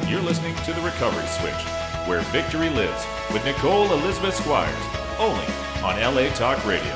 You're listening to The Recovery Switch, where victory lives, with Nicole Elizabeth Squires, only on LA Talk Radio.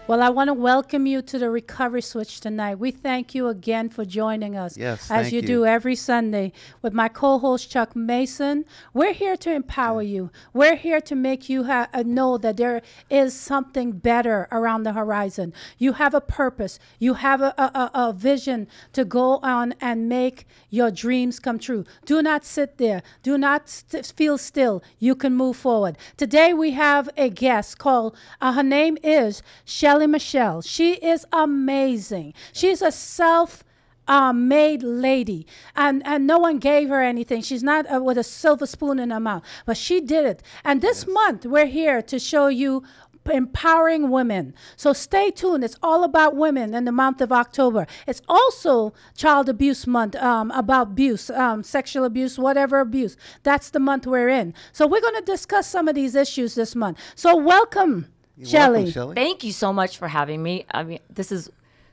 Well, I want to welcome you to the Recovery Switch tonight. We thank you again for joining us. Yes, as you do every Sunday with my co-host Chuck Mason. We're here to empower you. We're here to make you know that there is something better around the horizon. You have a purpose. You have a vision to go on and make your dreams come true. Do not sit there. Do not feel still. You can move forward. Today we have a guest called, her name is Shelley Michelle. She is amazing. She's a self-made lady, and no one gave her anything. She's not with a silver spoon in her mouth, but she did it. And this month, we're here to show you empowering women. So stay tuned. It's all about women in the month of October. It's also Child Abuse Month, about abuse, sexual abuse, whatever abuse. That's the month we're in. So we're going to discuss some of these issues this month. So welcome. Shelley. Thank you so much for having me. I mean, this is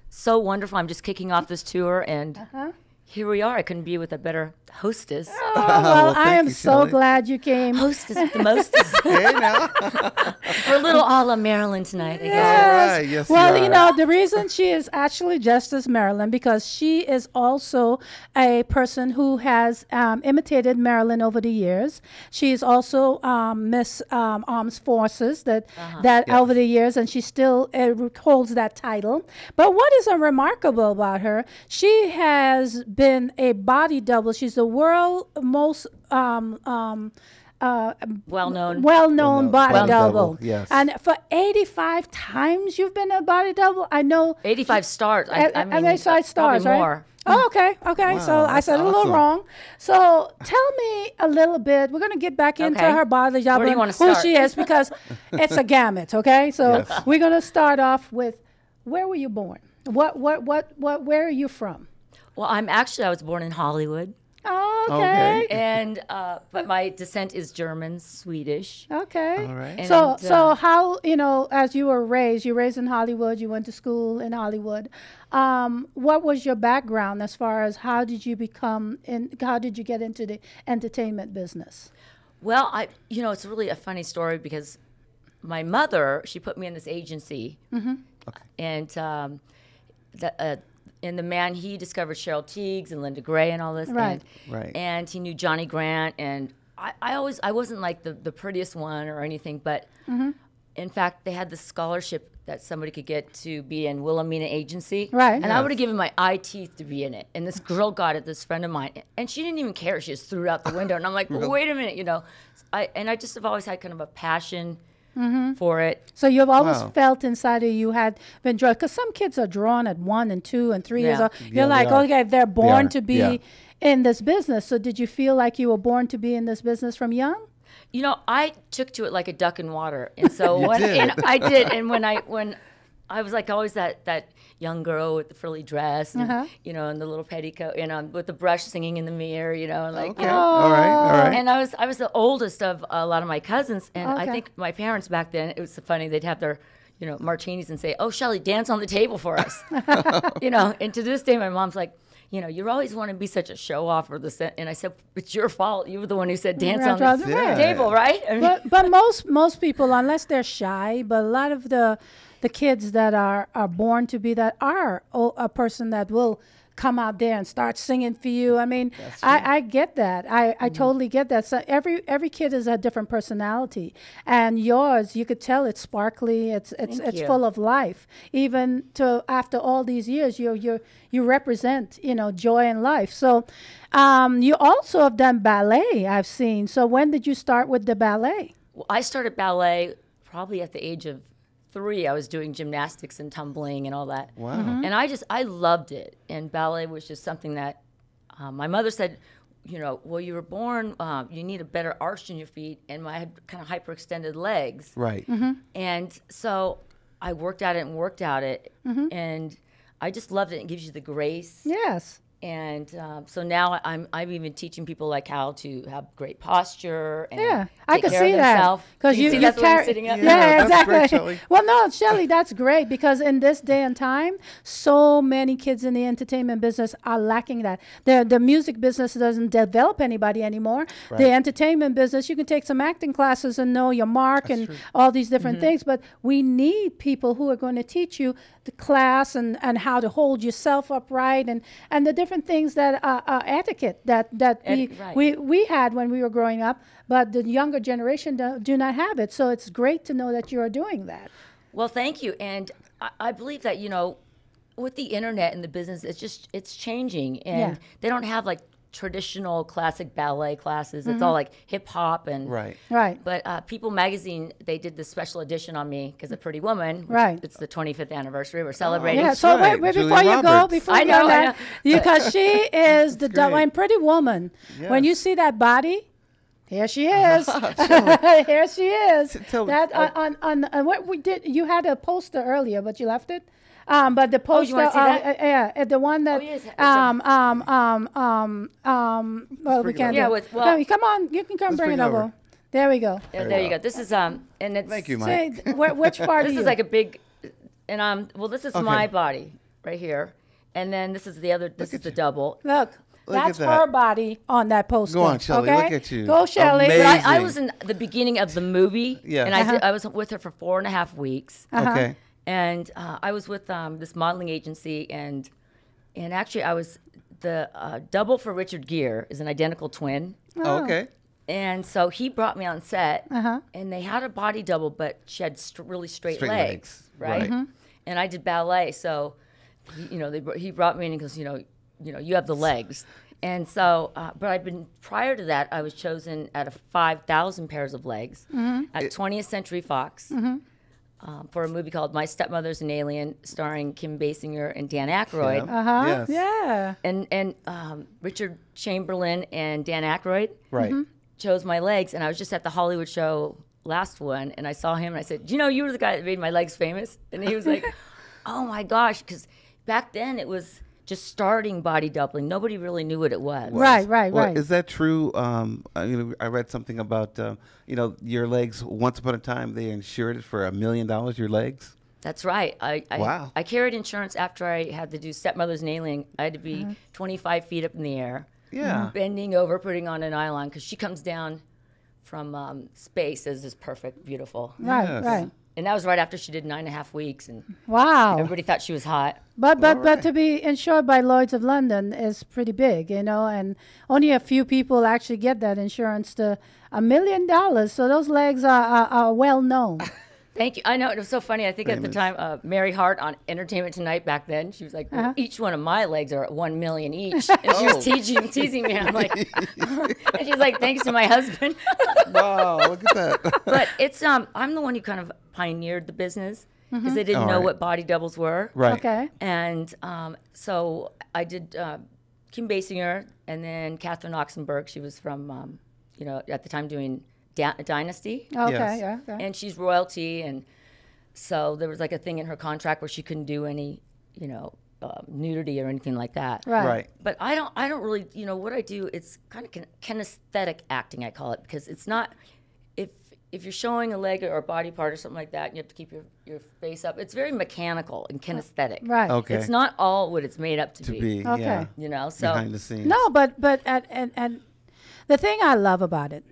so wonderful. I'm just kicking off this tour, and here we are. I couldn't be with a better hostess. Oh, well, I am so glad you came. Hostess with the mostest. Hey, now. We're a little a la Maryland tonight, I guess. Yes. All right. Yes, well, you know, the reason she is actually just as Maryland, because she is also a person who has imitated Maryland over the years. She is also Miss Armed Forces over the years, and she still holds that title. But what is remarkable about her, she has been a body double. She's the world most well-known body double. Yes. And for 85 times you've been a body double? I know. 85 stars. I mean, 85 stars, right? More. Oh, okay. Wow, So I said awesome. a little wrong. So tell me a little bit. We're going to get back into her body double, Where do you want to who start? she is, because it's a gamut, okay? So we're going to start off with, where were you born? Where are you from? Well, I was born in Hollywood. Oh, okay. And but my descent is German, Swedish. Okay. All right. And, So how, as you were raised in Hollywood, you went to school in Hollywood. What was your background as far as how did you get into the entertainment business? Well, it's really a funny story because my mother, she put me in this agency. And the man, he discovered Cheryl Tiegs and Linda Gray and all this. Right. And he knew Johnny Grant. And I wasn't like the prettiest one or anything, but in fact, they had this scholarship that somebody could get to be in Wilhelmina Agency. Right. And I would have given my eye teeth to be in it. And this girl got it, this friend of mine, and she didn't even care. She just threw it out the window. And I'm like, well, wait a minute, I just have always had kind of a passion for it. So you've always felt inside of you had been drawn, because some kids are drawn at 1 and 2 and 3 years old. You're like, okay, they're born to be in this business. So did you feel like you were born to be in this business from young? I took to it like a duck in water, and so I did. And when I was like always that young girl with the frilly dress, and and the little petticoat, and with the brush singing in the mirror, and like All right. And I was the oldest of a lot of my cousins, and I think my parents back then, it was so funny, they'd have their martinis and say, "Oh, Shelley, dance on the table for us," And to this day, my mom's like, you always want to be such a show off or this, and I said, it's your fault. You were the one who said dance on the table, right? I mean, but most people, unless they're shy, but a lot of the kids that are born to be that are a person that will come out there and start singing for you. I mean, I get that. I totally get that. So every kid is a different personality, and yours, you could tell it's sparkly. It's full of life. Even after all these years, you represent joy and life. So you also have done ballet, I've seen. So when did you start with the ballet? Well, I started ballet probably at the age of 3. I was doing gymnastics and tumbling and all that. Wow. And I loved it. And ballet was just something that my mother said, well, you were born, you need a better arch in your feet, and I had kind of hyperextended legs. Right. And so I worked at it, and I just loved it. It gives you the grace. Yes. And so now I'm even teaching people like how to have great posture and I take can care see of that themselves. because you that's the way I'm carry. sitting up. Yeah, that's great, exactly. Shelley. Well, no, Shelley, that's great because in this day and time, so many kids in the entertainment business are lacking that. The music business doesn't develop anybody anymore. Right. The entertainment business, you can take some acting classes and know your mark That's and true. all these different things, but we need people who are going to teach you the class and how to hold yourself upright and the different things that are etiquette that we had when we were growing up, but the younger generation do not have it. So it's great to know that you are doing that. Well, thank you. And I believe that, with the internet and the business, it's changing. And they don't have like traditional classic ballet classes. It's all like hip hop and Right. Right. But People Magazine, they did this special edition on me because of Pretty Woman. Right. It's the 25th anniversary. We're celebrating. Yeah, That's so right. wait, Julia before you go, Roberts. before I you know, go I that, know. because she is the great. when Pretty Woman. When you Yes. see that body, here she is. Here she is. Tell me- That on what we did. You had a poster earlier, but you left it. But the poster, you wanna see that? the one that, yes. well, we can't. Yeah, do. with- well- No, come on, you can come bring it over. There we go. There you go. This is and it's Thank you, Say, Mike. which part This are you? is like a big, and well, this is Okay. my body right here, and then this is the other. This is the double. Look, that's at that. her body on that poster. Go on, Shelley, Okay? look at you. Go, Shelley. Amazing. But I was in the beginning of the movie, Yeah. and I was with her for 4.5 weeks, Okay. and I was with this modeling agency, and actually I was the double for Richard Gere, is an identical twin. Oh, okay. And so he brought me on set, and they had a body double, but she had really straight Straight legs, legs, right. right? And I did ballet, so he brought me in and goes, you have the legs. And so, but I've been prior to that, I was chosen out of 5,000 pairs of legs at 20th Century Fox for a movie called My Stepmother's an Alien, starring Kim Basinger and Dan Aykroyd. Yes. Yeah. And Richard Chamberlain and Dan Aykroyd Right. chose my legs, and I was just at the Hollywood show last one, and I saw him, and I said, you were the guy that made my legs famous? And he was like, oh my gosh, because back then it was just starting body doubling. Nobody really knew what it was. Right. Well, is that true? I read something about your legs. Once upon a time, they insured it for $1 million. Your legs. That's right. Wow. I carried insurance after I had to do Stepmother's and Alien. I had to be 25 feet up in the air. Yeah. Bending over, putting on a nylon, because she comes down from space as this perfect, beautiful. Right. Yes. Right. And that was right after she did 9.5 weeks, and Wow. everybody thought she was hot. But to be insured by Lloyd's of London is pretty big, and only a few people actually get that insurance to $1 million. So those legs are well known. Thank you. I know, it was so funny. I think at the Famous. time, Mary Hart on Entertainment Tonight back then, she was like, well, each one of my legs are at $1 million each. And she was teasing me. I'm like, and she's like, thanks to my husband. Wow. Look at that. But it's I'm the one who kind of pioneered the business because they didn't All know right. what body doubles were. Right. Okay. And so I did Kim Basinger and then Catherine Oxenberg. She was from, at the time doing Dynasty. Okay. Yes. Yeah. Okay. And she's royalty, and so there was like a thing in her contract where she couldn't do any, nudity or anything like that. Right. Right. But I don't really, what I do, it's kind of kinesthetic acting, I call it, because it's not, if you're showing a leg or a body part or something like that, and you have to keep your face up, it's very mechanical and kinesthetic. Right. Okay. It's not all what it's made up to To be. be. Okay. Yeah. So Behind the scenes. No, but and the thing I love about it,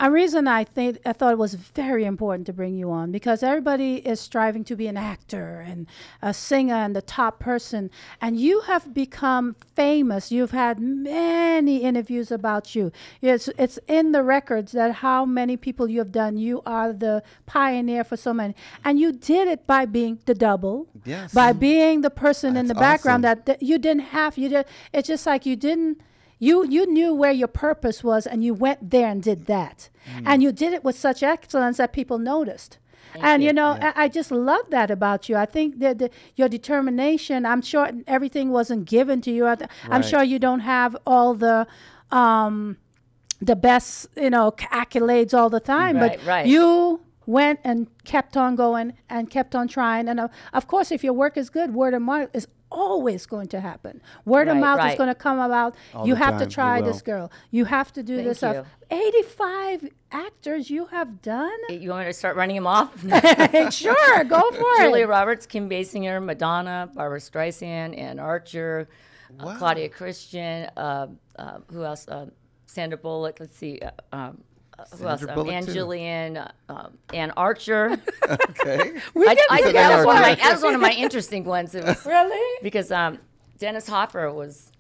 a reason I thought it was very important to bring you on, because everybody is striving to be an actor and a singer and the top person, and you have become famous. You've had many interviews about you. It's in the records that how many people you have done. You are the pioneer for so many, and you did it by being the double, Yes. by being the person in the That's background awesome. that you didn't have. It's just like you didn't. You knew where your purpose was, and you went there and did that. And you did it with such excellence that people noticed. And, I just love that about you. I think that your determination, I'm sure everything wasn't given to you. I'm Right. sure you don't have all the the best, accolades all the time. Right, But right. you went and kept on going and kept on trying. And of course, if your work is good, word of mouth is always going to happen. Word of Right, mouth is right. going to come about. All You the have to time, try it this will. girl. You have to do Thank this stuff. you. 85 actors you have done? You want me to start running them off? Sure, go for Julia it. Roberts, Kim Basinger, Madonna, Barbara Streisand, Ann Archer, Wow. Claudia Christian, who else? Sandra Bullock. Let's see. Who else? Sandra Bullock, Ann too. Jillian, Ann Archer. Okay. That was one of my interesting ones. It was Really? because Dennis Hopper was.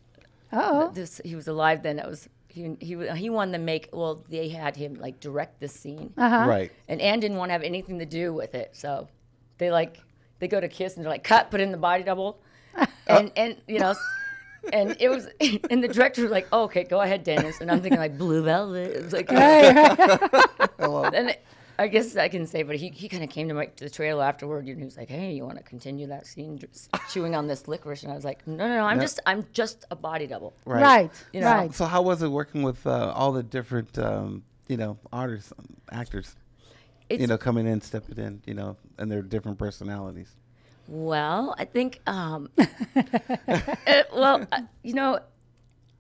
Oh. He was alive then. It was he won the make. Well, they had him like direct this scene, Uh-huh. Right. and Ann didn't want to have anything to do with it. So they go to kiss and they're like, cut, put in the body double, and and it was, and the director was like, oh, okay, go ahead, Dennis. And I'm thinking like Blue Velvet. It was like, and I guess I can say, but he kind of came to the trailer afterward, and he was like, hey, you want to continue that scene chewing on this licorice? And I was like, no, I'm just a body double. Right. You know? Right. So how was it working with all the different, artists, actors, It's, coming in, stepping in, and their different personalities? Well, I think,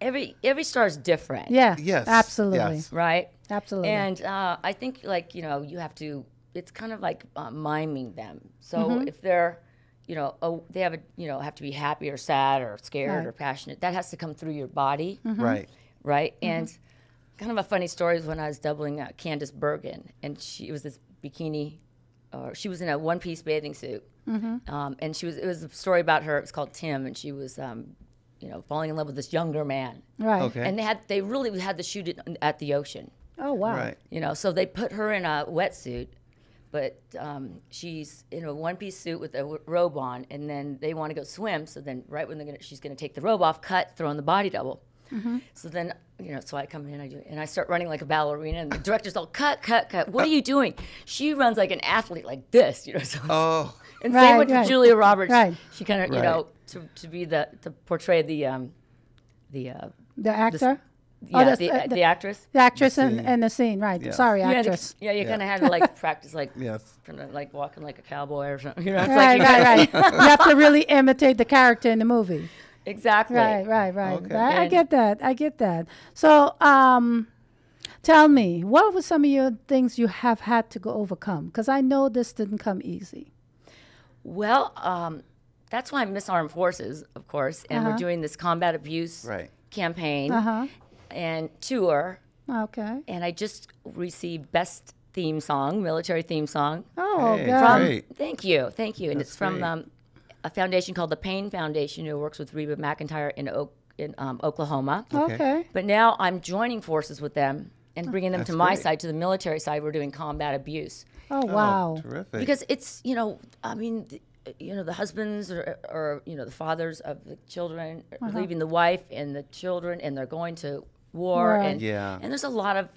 every star is different. Yeah. Yes. Absolutely. Yes. Right? Absolutely. And I think, you have to, it's kind of like miming them. So if they're, they have have to be happy or sad or scared Right. or passionate, that has to come through your body. Right. Right? And kind of a funny story is when I was doubling Candace Bergen, and she was this bikini, she was in a one-piece bathing suit. And it was a story about her. It was called Tim, and she was, falling in love with this younger man. Right. Okay. And they really had to shoot it at the ocean. Oh, wow. Right. So they put her in a wetsuit, but she's in a one-piece suit with a robe on, and then they want to go swim. So then, right when she's gonna take the robe off, cut, throw in the body double. So then, so I come in, I start running like a ballerina, and the director's all, cut. What are you doing? She runs like an athlete, like this, So, Oh. and Right, same with right. Julia Roberts. Right. She kind of, Right. to portray the The actor? the actress. The actress The in, scene. in the scene, right. Yeah. Sorry, You had to- actress. you kind of had to like practice like Yes. kind of like walking like a cowboy or something. It's Right, like right. You have to really imitate the character in the movie. Exactly. Right. Okay. I And- get that. So, tell me, what were some of your things you have had to go overcome? Because I know this didn't come easy. Well, that's why I'm Miss Armed Forces, of course, and we're doing this combat abuse Right. campaign Uh-huh. and tour. Okay. And I just received best theme song, military theme song. Oh, Hey, God. great. Thank you. And That's it's from great. a foundation called the Payne Foundation, who works with Reba McEntire in Oklahoma. Okay. But now I'm joining forces with them and bringing them That's to my great. side, to the military side. We're doing combat abuse. Oh, wow. Terrific. Because it's, the husbands or the fathers of the children are leaving the wife and the children, and they're going to war. Right. And, Yeah. and there's a lot of,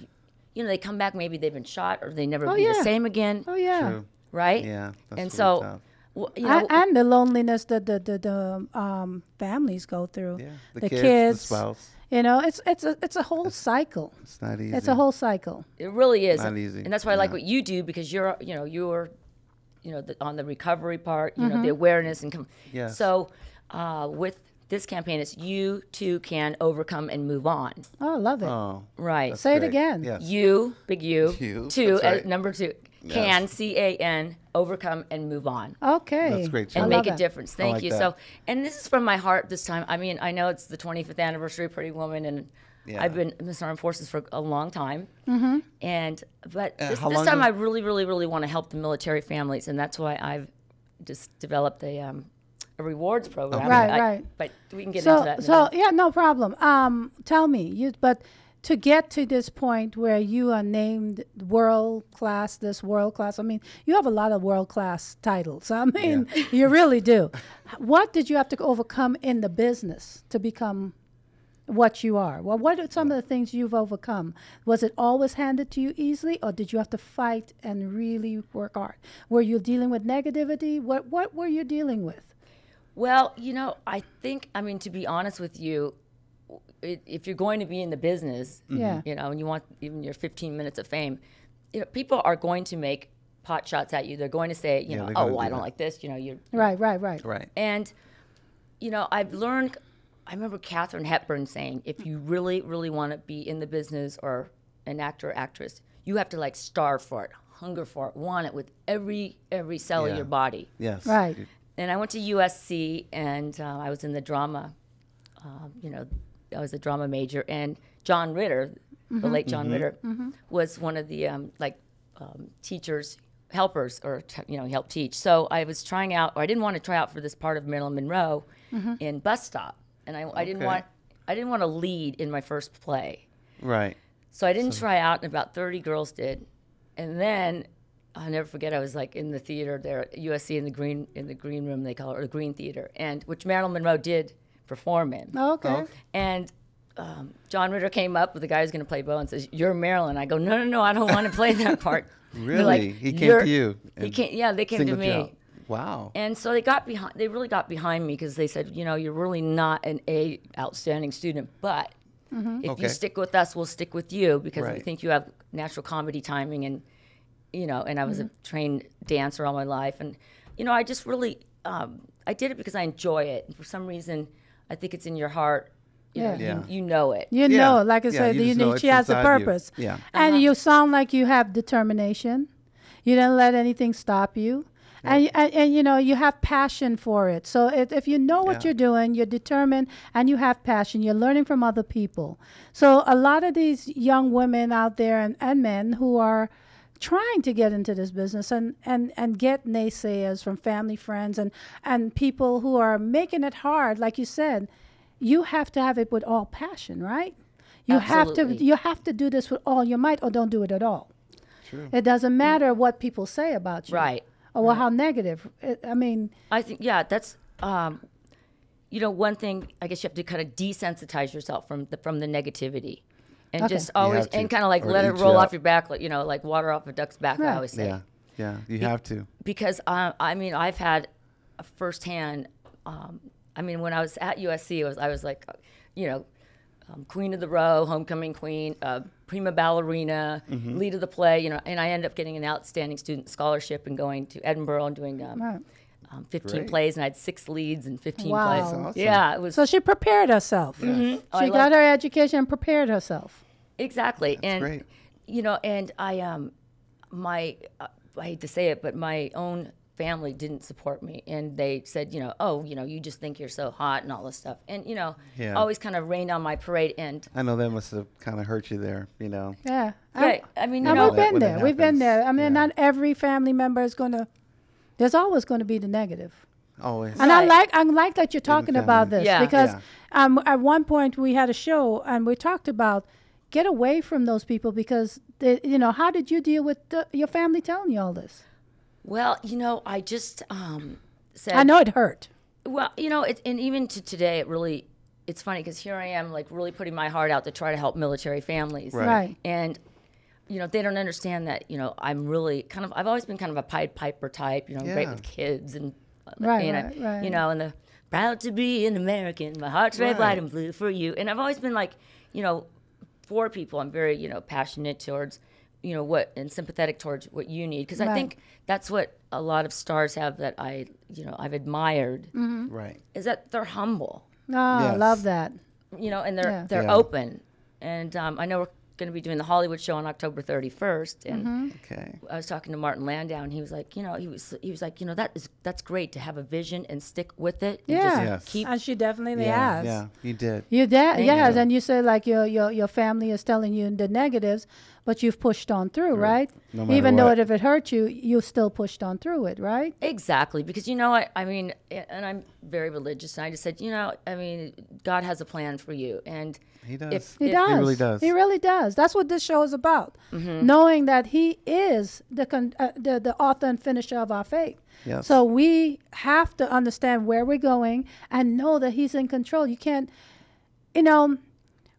they come back, maybe they've been shot or they never Oh, be yeah. the same again, Oh, yeah. True. right? Yeah. That's And really so, tough. And the loneliness that the families go through. Yeah. The kids, kids. the spouse. It's a whole cycle. It's not easy. It's a whole cycle. it really is. Not easy. And that's why I like Yeah. what you do, because you're on the recovery part, the awareness and Yes. So with this campaign, it's you too can overcome and move on. Oh, I love it. Oh. Right. That's Say it great. again. Yes. You, big U, You, two, that's right. number two, can, C-A-N, overcome and move on. Okay. That's great, And Shelley. make love a it. difference. Thank like you. that. So, and this is from my heart this time. I mean, I know it's the 25th anniversary of Pretty Woman, and Yeah. I've been Miss Armed Forces for a long time. But this how long time, has- I really, really, really want to help the military families, and that's why I've just developed a rewards program. Okay. Right, I- right. But we can get into that. In a So minute. yeah, no problem. Tell me, but to get to this point where you are named world class, I mean, you have a lot of world class titles. I mean, you really do. What did you have to overcome in the business to become what you are? Well, what are some of the things you've overcome? Was it always handed to you easily, or did you have to fight and really work hard? Were you dealing with negativity? What were you dealing with? Well, I think, to be honest with you, if you're going to be in the business, Yeah. you know, and you want even your 15 minutes of fame, you know, people are going to make pot shots at you. They're going to say, you know, they're oh, gonna well, I do don't that. like this. You know, you're Right. Right. And, you know, I've learned, I remember Katharine Hepburn saying, if you really, really want to be in the business or an actor or actress, you have to like starve for it, hunger for it, want it with every cell of Yeah. your body. Yes. Right. And I went to USC, and I was in the drama, you know, I was a drama major. And John Ritter, the late John Ritter, was one of the teachers, helpers, or, you know, he helped teach. So I was trying out, or I didn't want to try out for this part of Marilyn Monroe in Bus Stop. And I didn't want to lead in my first play. Right. So I didn't try out, and about 30 girls did. And then I'll never forget, I was like in the theater there at USC in the green room, they call it, or the Green Theater, and which Marilyn Monroe did perform in. Oh, okay. And John Ritter came up with the guy who's going to play Bo and says, "You're Marilyn." I go, "No, I don't want to play that part." Really? They're like, He came to you. He and came. Yeah, they came to singled you me. out. Wow. And so they got behind. They really got behind me because they said, "You know, you're really not an A outstanding student, but if Okay. you stick with us, we'll stick with you because we Right. think you have natural comedy timing." And you know, and I was a trained dancer all my life, and you know, I just really, I did it because I enjoy it. And for some reason, I think it's in your heart. You know, Yeah. you know it. You Yeah. know, like I Yeah, said, you just know it's she has a inside you. purpose. Yeah. And you sound like you have determination. You didn't let anything stop you. And you know, you have passion for it. So if you know what Yeah. you're doing, you're determined, and you have passion, you're learning from other people. So a lot of these young women out there and men who are trying to get into this business and get naysayers from family, friends, and people who are making it hard, like you said, you have to have it with all passion, right? Absolutely. You have to do this with all your might, or don't do it at all. True. It doesn't matter what people say about you. Right. Or well, how negative. I mean, I think, yeah, that's, you know, one thing. I guess you have to kind of desensitize yourself from the negativity, and Okay. just You always have to, and kind of like or let it eat roll you off up. your back, like, you know, like water off a duck's back. Right. I always say. Yeah. Yeah. You have to. Because I mean, I've had a firsthand. I mean, when I was at USC, I was like, you know, queen of the row, homecoming queen, prima ballerina, lead of the play, you know, and I ended up getting an outstanding student scholarship and going to Edinburgh and doing right. 15 Great. plays, and I had 6 leads and 15 Wow. plays. That's awesome. Yeah, it was So she prepared herself. Yes. I She love- got her education and prepared herself. exactly. And great. you know, and I hate to say it, but my own family didn't support me, and they said, you know, oh, you know, you just think you're so hot and all this stuff, and you know, Yeah. always kind of rained on my parade. And I know that must have kind of hurt you there, you know. Yeah. right, I mean, you And know, we've been when there. that We've been happens, there. I mean, yeah. not every family member is going to. There's always going to be the negative. Always. And Right. I like that you're talking about family. this Yeah. because Yeah. at one point we had a show and we talked about get away from those people because they, you know, how did you deal with your family telling you all this? well, you know, I just said, I know it hurt. well, you know, and even to today, it's funny because here I am, like really putting my heart out to try to help military families, Right. And you know, they don't understand that, you know, I'm really I've always been kind of a Pied Piper type, you know, I'm great Yeah. with kids and, Right, and right. you know, and the proud to be an American, my heart's red, Right. white, and blue for you. And I've always been like, you know, for people, I'm very, you know, passionate towards, you know, and sympathetic towards what you need. Because I Right. think that's what a lot of stars have that I've admired, Right. is that they're humble, Oh, I Yes. love that. you know, and Yeah. they're Yeah. open. And I know we're going to be doing the Hollywood show on October 31st, and Okay. I was talking to Martin Landau, and he was like, you know, he was like, you know, that's great to have a vision and stick with it. And Yeah. just Yes. keep. And she definitely Yeah. has. Yeah. You did. You did, yes, you. and you say like your family is telling you the negatives, but you've pushed on through, right? No matter Even though what. if it hurt you, you still pushed on through it, right? Exactly, because you know what I mean, and I'm very religious, and I just said, you know, I mean, God has a plan for you, and He does. He If- does. really does. He really does. That's what this show is about. Knowing that He is the author and finisher of our faith. Yes. So we have to understand where we're going and know that He's in control. You can't, you know,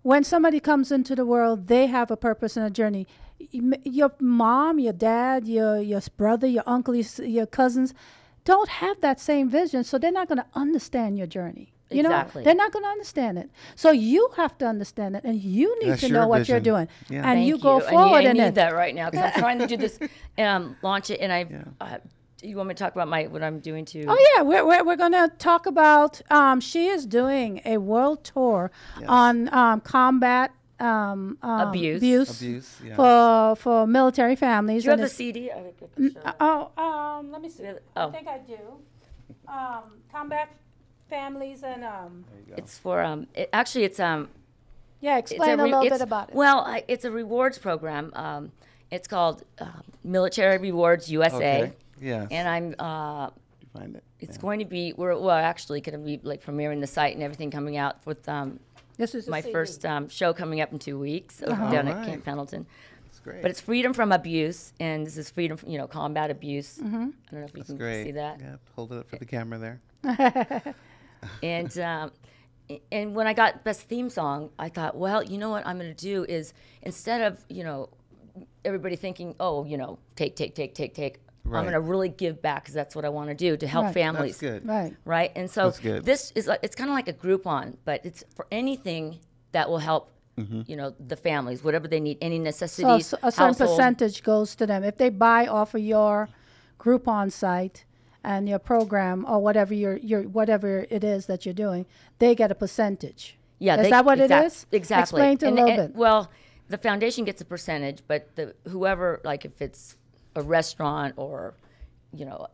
when somebody comes into the world, they have a purpose and a journey. Your mom, your dad, your brother, your uncle, your cousins don't have that same vision, so they're not going to understand your journey. You know, Exactly. they're not going to understand it. So you have to understand it, and you need That's to your know what you're vision. doing, Yeah. and Thank you go forward I in need it. that right now because I'm trying to do this, launch it, and you want me to talk about what I'm doing to? Oh yeah, we're going to talk about. She is doing a world tour Yes. on combat Abuse. Yeah. for military families. Do you have and the CD? I could show that. Let me see. I Oh. think I do. Combat families and There you go. It's for actually it's yeah. Explain a little bit about it. Well, it's a rewards program. It's called Military Rewards USA, Okay. Yes. and I'm You find it. it's going to be we're actually going to be like premiering the site and everything coming out with This is a my CD. first show coming up in 2 weeks down at Alright. Camp Pendleton. That's great. But it's freedom from abuse, and this is freedom from combat abuse. I don't know if you That's can great. see that. Yeah. Hold it up for the camera there. And when I got best theme song, I thought, well, you know what I'm going to do is instead of everybody thinking, oh, take, I'm Right. going to really give back because that's what I want to do to help Right. families. That's good. Right. Right, and so That's good. this is it's kind of like a Groupon, but it's for anything that will help. The families, whatever they need, any So necessities. a certain household. percentage goes to them if they buy off of your Groupon site and your program or whatever your whatever it is that you're doing. They get a percentage. Yeah, is that what it is? Exactly. Explain to a little bit. Well, the foundation gets a percentage, but whoever, like if it's a restaurant or,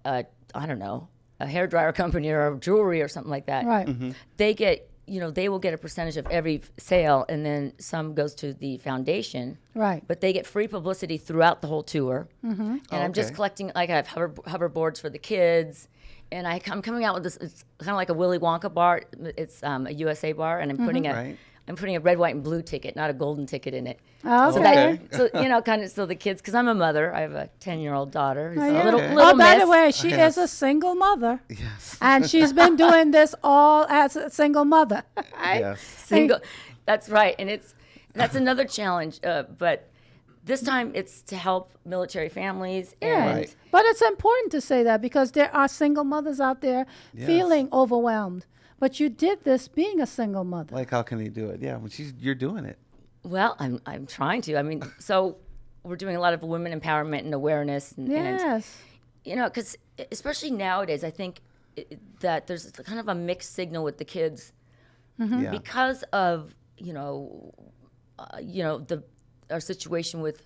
I don't know, a hairdryer company or jewelry or something like that, Right. they get, they will get a percentage of every sale, and then some goes to the foundation. Right. But they get free publicity throughout the whole tour. And I'm just Okay. collecting, like I have hoverboards for the kids. And I'm coming out with this, it's kind of like a Willy Wonka bar. It's a USA bar, and I'm putting Right. I'm putting a red, white, and blue ticket, not a golden ticket in it. Oh, So okay. kind of, so the kids, because I'm a mother, I have a 10-year-old daughter who's yeah. a little, Okay. little Oh, by the miss. way, she Yes. is a single mother, Yes. and she's been doing this all as a single mother. Yes. Single. That's right, and that's another challenge. But this time it's to help military families. Yeah. And Right. But it's important to say that because there are single mothers out there Yes. feeling overwhelmed. But you did this being a single mother. Like, how can he do it? Yeah. When you're doing it. Well, I'm trying to. I mean, so we're doing a lot of women empowerment and awareness, and Yes. because especially nowadays, I think that there's kind of a mixed signal with the kids Yeah. because of our situation with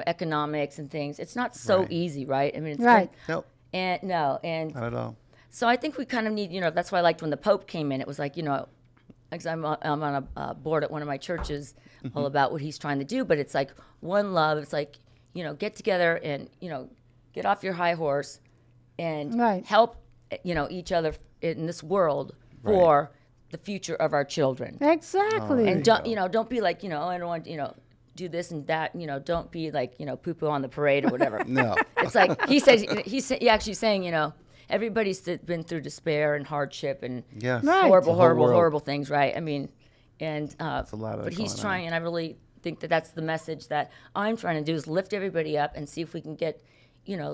economics and things. It's not so Right. easy, right? I mean, it's Right. Nope. and Not at all. so I think we kind of need, that's why I liked when the Pope came in. It was like, because I'm on a board at one of my churches all about what he's trying to do, but it's like one love. It's like, get together and, get off your high horse and Right. help, each other in this world for the future of our children. Exactly. And don't be like, I don't want, do this and that, don't be like, poo-poo on the parade or whatever. No. It's like he's actually saying, everybody's been through despair and hardship and Yes. Right. horrible, The whole world. horrible things, right? I mean, and a lot of but it he's going trying, and I really think that that's the message that I'm trying to do is lift everybody up and see if we can get,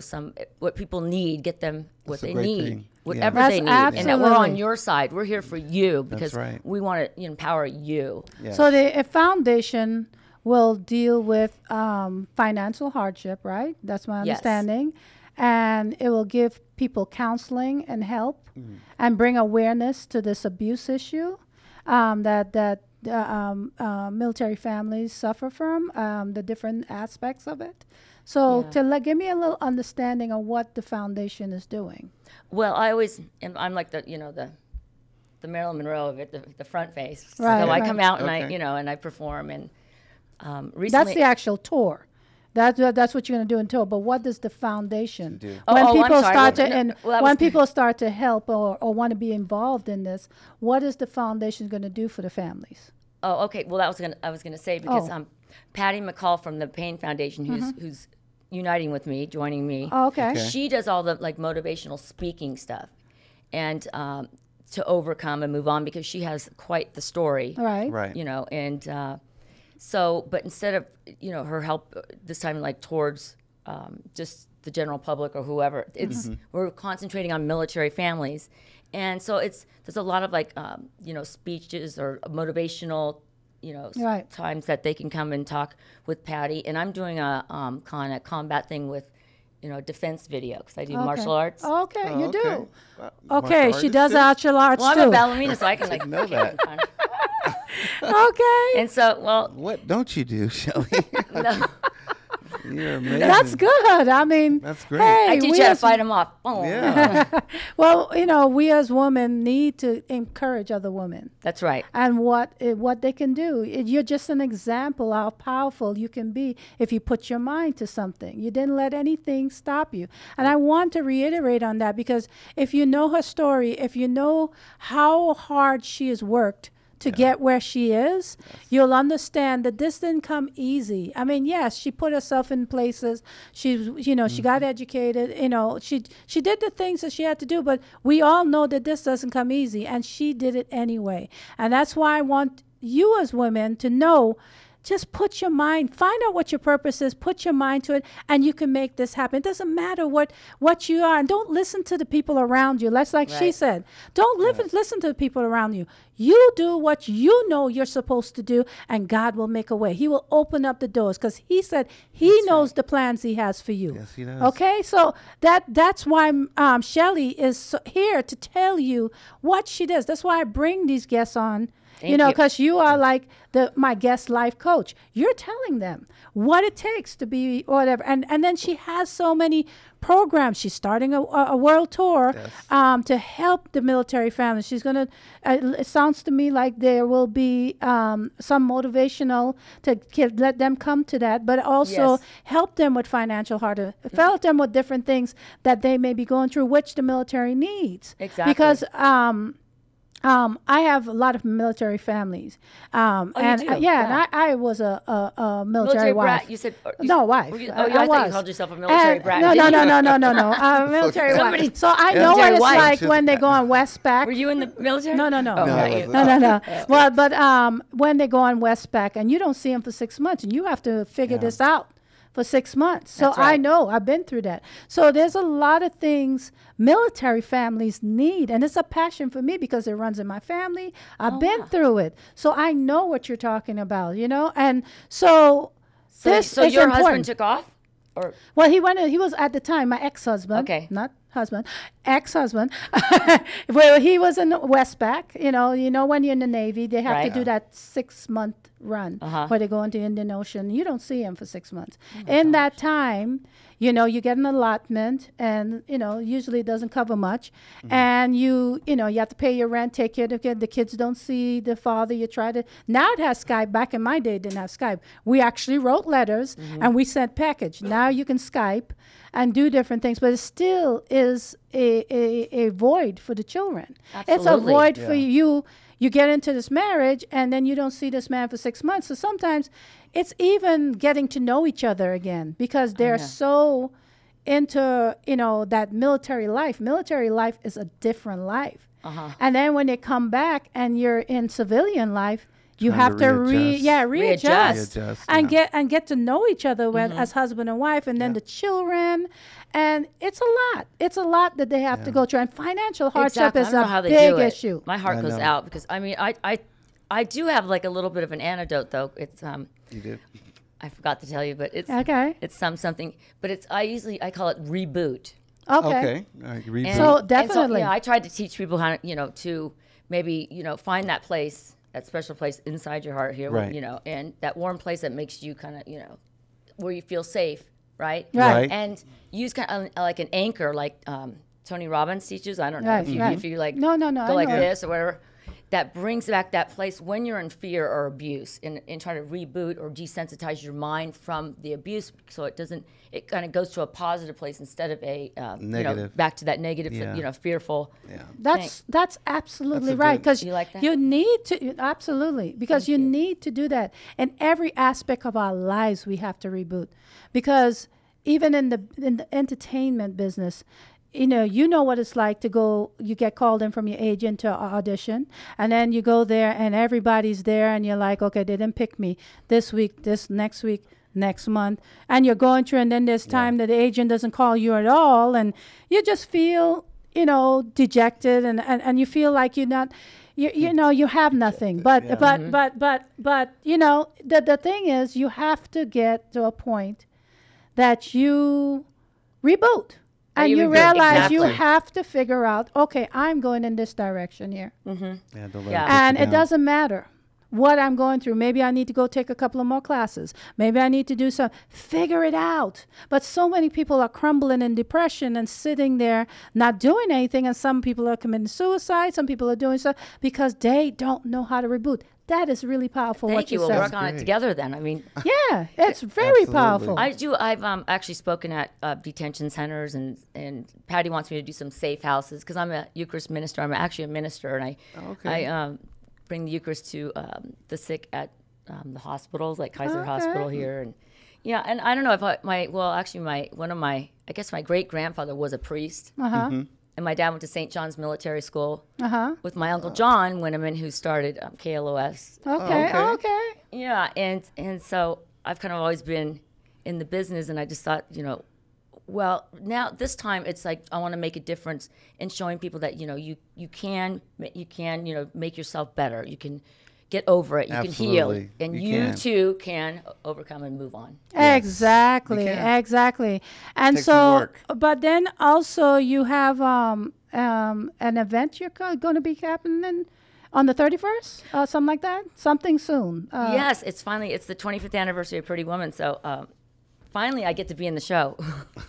some what people need, get them what That's a they great need, thing. whatever Yeah. they need, That's and that we're on absolutely. your side. We're here for you because right. we want to empower you. Yes. So the foundation will deal with financial hardship, right? That's my Yes. understanding. And it will give people counseling and help and bring awareness to this abuse issue that military families suffer from, the different aspects of it. So give me a little understanding of what the foundation is doing. Well, I'm like the Marilyn Monroe of it, the front face. Right, So I right. come out and Okay. and I perform and recently. That's the actual tour. That's what you're going to do in tour. But what does the foundation Do. when I'm people sorry. start Well, to no, and well, that when was- people start to help or want to be involved in this? What is the foundation going to do for the families? Oh, okay. Well, I was gonna say because Oh. Patty McCall from the Pain Foundation, who's uniting with me, joining me. Oh, okay. Okay. She does all the like motivational speaking stuff, and to overcome and move on because she has quite the story. Right. Right. And so, but instead of her help this time like towards just the general public or whoever, we're concentrating on military families, And so there's a lot of like, speeches or motivational, times that they can come and talk with Patty. And I'm doing a kind of combat thing with, defense video because I do martial arts. Okay, you do. Okay, she does martial arts well, too. I'm a ballerina, so I can like know that. Okay. And so, well, What don't you do, Shelley? no, You're amazing. That's good. I mean, That's great. Hey, I teach we you how to as- fight them off. Oh, Yeah. Well, we as women need to encourage other women that's right. and what they can do. You're just an example how powerful you can be if you put your mind to something. You didn't let anything stop you. And I want to reiterate on that because if you know her story, if you know how hard she has worked to get where she is, you'll understand that this didn't come easy. I mean, yes, she put herself in places. She got educated. She did the things that she had to do. But we all know that this doesn't come easy, and she did it anyway. And that's why I want you as women to know. Just put your mind, find out what your purpose is, put your mind to it, and you can make this happen. It doesn't matter what you are. And don't listen to the people around you. That's like she said. Don't listen to the people around you. You do what you know you're supposed to do, and God will make a way. He will open up the doors because he said he knows the plans he has for you. Yes, he does. Okay? So that's why Shelley is here to tell you what she does. That's why I bring these guests on. Thank you. Because you are like my guest life coach. You're telling them what it takes to be whatever. And then she has so many programs. She's starting a world tour to help the military families. She's going to, it sounds to me like there will be some motivational to let them come to that, but also help them with financial hardship, help them with different things that they may be going through, which the military needs. Exactly. Because I have a lot of military families. And you do? and I was a military wife. brat. You said No, wife. I thought was. you called yourself a military brat. No, didn't you? no. Military Somebody- wife. So I know what Military it's wife. like when they go on Westpac. Were you in the military? No. Oh, No, not I you. wasn't. No. Well, but when they go on Westpac and you don't see them for 6 months, and you have to figure this out for 6 months. So That's right. I know, I've been through that. So there's a lot of things military families need, and it's a passion for me because it runs in my family. I've been through it. So I know what you're talking about, and so this So is your important. husband took off? Or Well, he was at the time my ex-husband. Okay. Not husband, ex-husband. Well, he was in Westpac. When you're in the Navy, they have to Right. do that 6-month run where they go into the Indian Ocean. You don't see him for 6 months. Oh In that time, you get an allotment, and usually it doesn't cover much, and you have to pay your rent, take care of the kid. The kids don't see the father. You try to. Now it has Skype. Back in my day, it didn't have Skype. We actually wrote letters and we sent package. Now you can Skype and do different things, but it still is a void for the children. It's a Absolutely. void for you. You get into this marriage, and then you don't see this man for 6 months. So sometimes it's even getting to know each other again because they're so into, that military life. Military life is a different life. And then when they come back and you're in civilian life, you Trying have to to readjust. readjust Readjust, and get to know each other as husband and wife, and then the children, and it's a lot that they have to go through, and financial hardship Exactly. I is don't know how a they big do it. issue. My heart I goes know. out because I do have like a little bit of an antidote though. It's You do. I forgot to tell you, but it's Okay. It's something, but I call it reboot. Okay. Okay. All right, read And, So and definitely. I tried to teach people how to to maybe find that place, that special place inside your heart here, Right. and that warm place that makes you kind of where you feel safe, right? Right. And use kind of like an anchor, like Tony Robbins teaches. I don't know Right, if you right. if you like No, go I like know. this or whatever. That brings back that place when you're in fear or abuse, and trying to reboot or desensitize your mind from the abuse, so it kind of goes to a positive place instead of a Negative. back to that negative, Yeah. Fearful. Yeah. That's absolutely That's a right, good- because You like that? you need to absolutely, because you need to do that in every aspect of our lives. We have to reboot, because even in the entertainment business, you know what it's like to go. You get called in from your agent to audition, and then you go there, and everybody's there, and you're like, okay, they didn't pick me this week, this next week, next month, and you're going through, and then there's time that the agent doesn't call you at all, and you just feel dejected and you feel like you're not, you have nothing. But Yeah. but the thing is, you have to get to a point that you reboot. And you realize you Exactly. have to figure out, okay, I'm going in this direction here. Yeah, don't let it Yeah. get And you it down. doesn't matter what I'm going through. Maybe I need to go take a couple of more classes. Maybe I need to do some, figure it out. But so many people are crumbling in depression and sitting there not doing anything. And some people are committing suicide. Some people are doing so because they don't know how to reboot. That is really powerful. Thank what you. you We'll said. work on it great. together then. I mean, Yeah, it's very Absolutely. powerful. I've actually spoken at detention centers, and Patty wants me to do some safe houses because I'm a Eucharist minister. I'm actually a minister, and Okay. I bring the Eucharist to the sick at the hospitals, like Kaiser Okay. Hospital here, and and I don't know if I guess my great grandfather was a priest, Uh-huh. and my dad went to St. John's Military School Uh-huh. with my uncle John Winneman, who started KLOS. Okay. okay. Okay. Yeah, and so I've kind of always been in the business, and I just thought, well, now this time it's like I want to make a difference in showing people that you can make yourself better. You can get over it. You can heal, Absolutely. and You you can. too can overcome and move on. Exactly, You can. exactly. And Takes some so, work. but then also you have an event you're going to be happening on the 31st, something like that, something soon. Yes, it's the 25th anniversary of Pretty Woman, so finally I get to be in the show.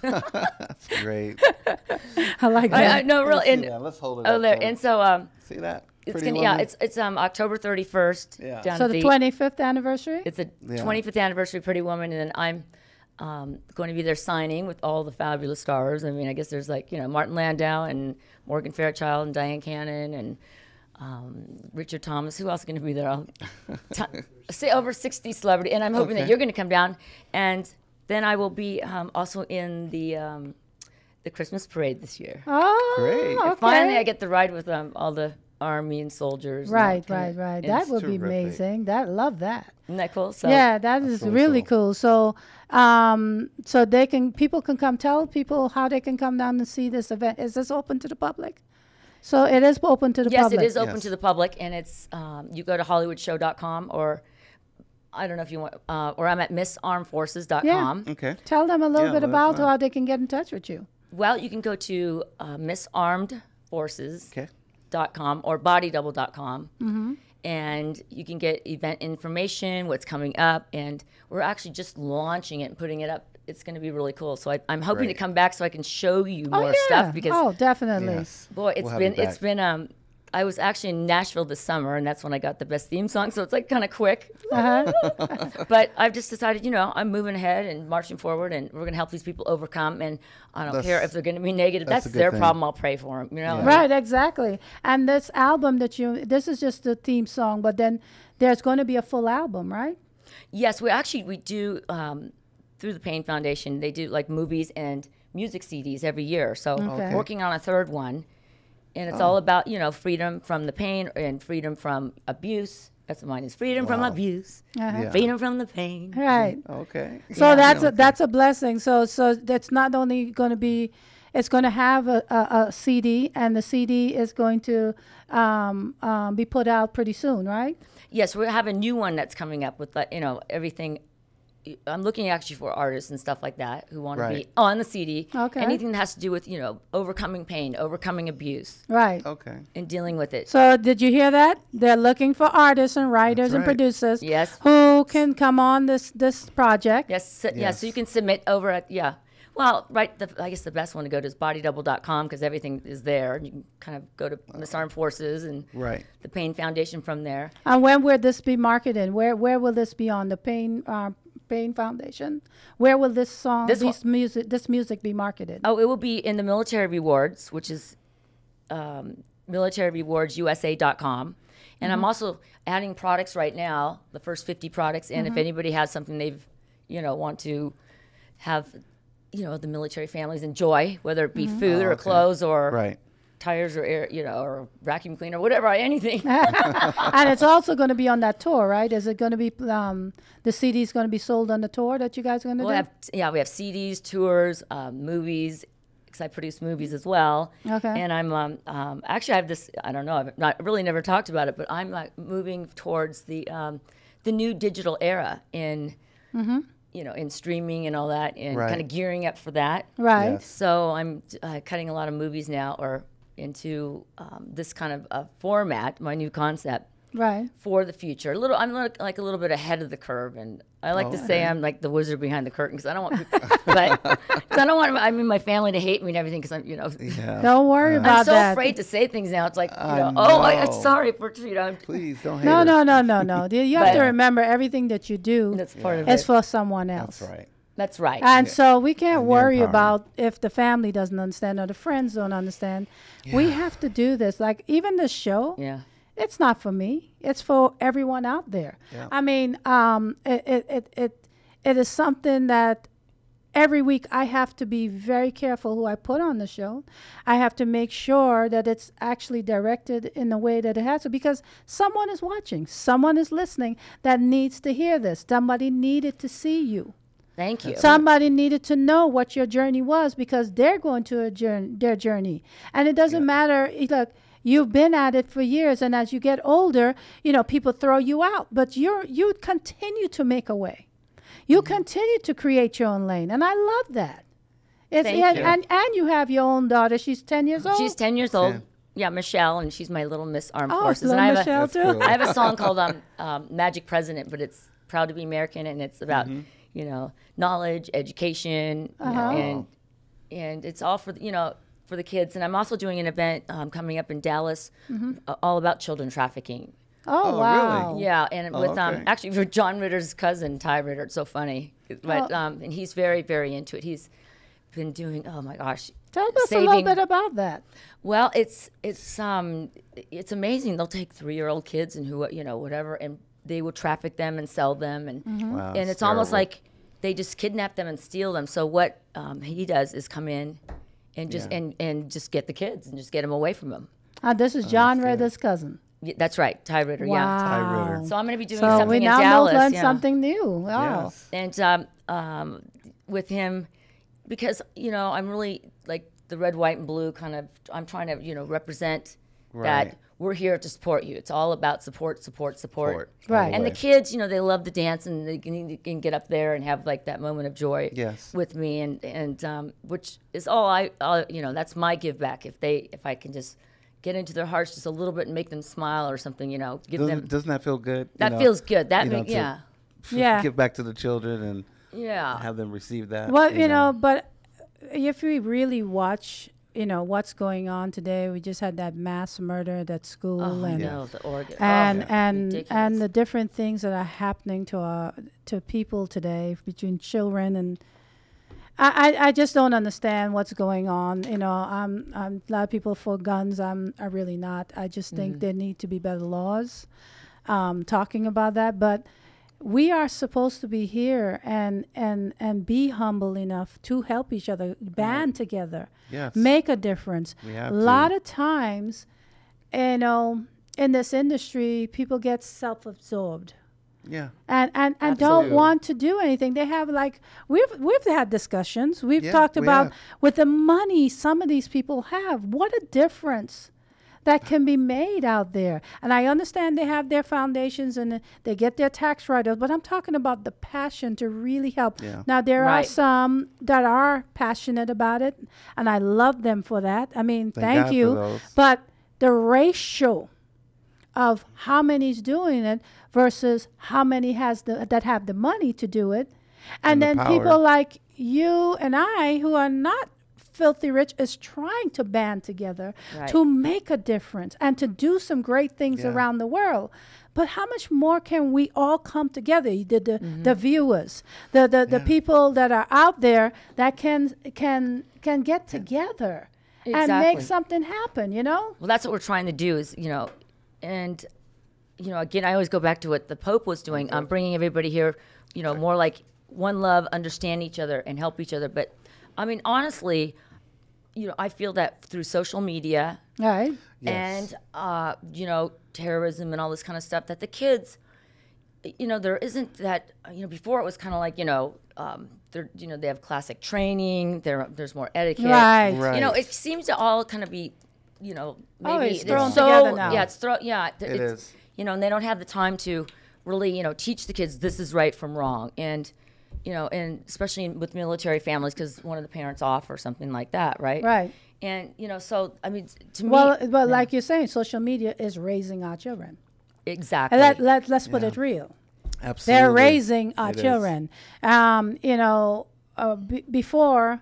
That's great. I like that. I know, really. See And that. Let's hold it oh, up. there, so- and so see that? it's Pretty gonna, yeah, woman? it's October 31st. Yeah. Down So at the 25th anniversary. It's a Yeah. 25th anniversary of Pretty Woman, and then I'm going to be there signing with all the fabulous stars. I mean, I guess there's Martin Landau and Morgan Fairchild and Diane Cannon and Richard Thomas. Who else is going to be there? I'll say over 60 celebrity, and I'm hoping that Okay. you're going to come down. And then I will be also in the Christmas parade this year. Oh, Great. okay. Finally, I get to ride with all the Army and soldiers. and all Right, that right, kinda- right. and That it's- would be terrific. amazing. Love that. Isn't that cool? So Yeah, that is really really cool. So, so people can come. Tell people how they can come down and see this event. Is this open to the public? So it is open to the yes, public. it is open Yes. to the public, and it's you go to hollywoodshow.com, or I don't know if you want, or I'm at missarmedforces.com. Okay. Tell them a little Yeah, bit let us about know. how they can get in touch with you. Well, you can go to missarmedforces.com Okay. or bodydouble.com, Mm-hmm. and you can get event information, what's coming up, and we're actually just launching it and putting it up. It's going to be really cool. So I'm hoping to Great. come back so I can show you Oh more yeah. stuff because Definitely. Yes. boy, We'll have you it's back. been I was actually in Nashville this summer, and that's when I got the best theme song. So it's like kind of quick. Uh-huh. But I've just decided, I'm moving ahead and marching forward, and we're going to help these people overcome. And I don't That's- care if they're going to be negative. that's That's a good their thing. problem. I'll pray for them. Yeah. Right, exactly. And this album this is just the theme song, but then there's going to be a full album, right? Yes, we do through the Pain Foundation. They do like movies and music CDs every year. So Okay. working on a third one, and it's all about freedom from the pain and freedom from abuse. That's what mine is: freedom from Wow. abuse, Uh-huh. Yeah. freedom from the pain. Right. Okay. So Yeah. that's a blessing. So that's not only going to be, it's going to have a CD, and the CD is going to be put out pretty soon, right? Yes, we have a new one that's coming up with everything. I'm looking actually for artists and stuff like that who want to be Right. on the CD. Okay. Anything that has to do with overcoming pain, overcoming abuse, Right. Okay. and dealing with it. So did you hear that? They're looking for artists and writers That's and right. producers Yes. who can come on this project. Yes, so, yeah. Yes. So you can submit over at Well, right. I guess the best one to go to is bodydouble.com because everything is there. You can kind of go to Miss Armed Forces and Right. the Pain Foundation from there. And when will this be marketed? Where will this be on the Pain Foundation? Where will this music be marketed? Oh, it will be in the Military Rewards, which is militaryrewards.usa.com. And I'm also adding products right now, the first 50 products. And if anybody has something they've, want to have, the military families enjoy, whether it be food or okay. clothes or Right. tires or air, or vacuum cleaner, whatever, anything. And it's also going to be on that tour, right? Is it going to be the CD is going to be sold on the tour that you guys are going to We'll do? have, we have CDs, tours, movies, because I produce movies as well. Okay. And I'm actually I have this. I don't know. I've not really never talked about it, but I'm like moving towards the new digital era in in streaming and all that, and Right. kind of gearing up for that. Right. Yes. So I'm cutting a lot of movies now, or into this kind of format, my new concept Right. for the future. I'm like a little bit ahead of the curve, and I like to say I'm like the wizard behind the curtain, because I don't want people, but 'cause I don't want my family to hate me and everything, because I'm Yeah. Don't worry about I'm so that. afraid to say things now. It's like I'm know. sorry for Please don't hate No, us. no, no, no, no. You have to But- remember everything that you do That's part of is it. for someone else. That's right. That's right. And so we can't And you're worry empowerment. about if the family doesn't understand or the friends don't understand. We have to do this. Like even the show, Yeah. it's not for me. It's for everyone out there. Yeah. I mean, it is something that every week I have to be very careful who I put on the show. I have to make sure that it's actually directed in the way that it has to, because someone is watching, someone is listening that needs to hear this. Somebody needed to see you. Thank you. Somebody needed to know what your journey was, because they're going to their journey. And it doesn't matter. Look, you've been at it for years, and as you get older, people throw you out, but you continue to make a way. You continue to create your own lane, and I love that. Thank you. And you have your own daughter. She's 10 years old. She's 10 years old. Yeah. Yeah, Michelle, and she's my little Miss Armed Oh, Forces. little And I have Michelle That's too. cool. I have a song called Magic President, but it's Proud to be American, and it's about, knowledge, education, and it's all for for the kids. And I'm also doing an event coming up in Dallas, all about children trafficking. Oh, Oh, wow. really? Yeah, and Oh, with okay. actually for John Ritter's cousin, Ty Ritter. It's so funny, but and he's very, very into it. He's been doing, oh my gosh, Tell us a saving- little bit about that. Well, it's amazing. They'll take 3-year-old kids and whatever, and they will traffic them and sell them, and Wow, and it's almost like they just kidnap them and steal them. So what he does is come in and just and just get the kids and just get them away from them. This is John Ritter's cousin. Yeah, that's right, Ty Ritter. Wow. Yeah. Ty Ritter. So I'm going to be doing So something we in now Dallas. learned yeah. something new. Wow. Yes. And with him, because I'm really like the red, white, and blue kind of. I'm trying to Right. represent that we're here to support you. It's all about support. Right. And the kids, they love to dance, and they can get up there and have like that moment of joy Yes. with me, and which is all I that's my give back. If I can just get into their hearts just a little bit and make them smile or something, give them. Doesn't that feel good? That feels good. That to yeah. Yeah. Give back to the children and Yeah. have them receive that. Well, but if we really watch, what's going on today, we just had that mass murder at school, Oh, I and know, the organ. and ridiculous. the different things that are happening to people today between children, and I just don't understand what's going on. I'm a lot of people for guns. I really not. I just think there need to be better laws talking about that. But we are supposed to be here and be humble enough to help each other, band together, Yes. make a difference. We have A lot of times, in this industry, people get self-absorbed Yeah. and don't Absolutely. want to do anything. They have we've had discussions. We've Yeah, talked we about have. with the money some of these people have, what a difference that can be made out there. And I understand they have their foundations and they get their tax write-offs, but I'm talking about the passion to really help. Yeah. Now, there are Right. some that are passionate about it, and I love them for that. I mean, Thank thank God for you. those. But the ratio of how many's doing it versus how many that have the money to do it, and the then power. people like you and I who are not filthy rich is trying to band together Right. to make a difference and to do some great things Yeah. around the world. But how much more can we all come together? The viewers, the people that are out there that can get together and make Exactly. something happen. Well, that's what we're trying to do is, and, again, I always go back to what the Pope was doing, bringing everybody here, more like one love, understand each other and help each other. But I mean, honestly, I feel that through social media All right. Yes. and, terrorism and all this kind of stuff, that the kids, there isn't that, before it was kind of like, they have classic training. There's more etiquette. Right. Right. It seems to all kind of be, maybe it's thrown together now. Yeah, it is. And they don't have the time to really, teach the kids this is right from wrong, and especially with military families because one of the parents off or something like that, right? Right. And so I mean, to me, but like you're saying, social media is raising our children. exactly. And let's put it real. Absolutely. They're raising our It is. children. Before,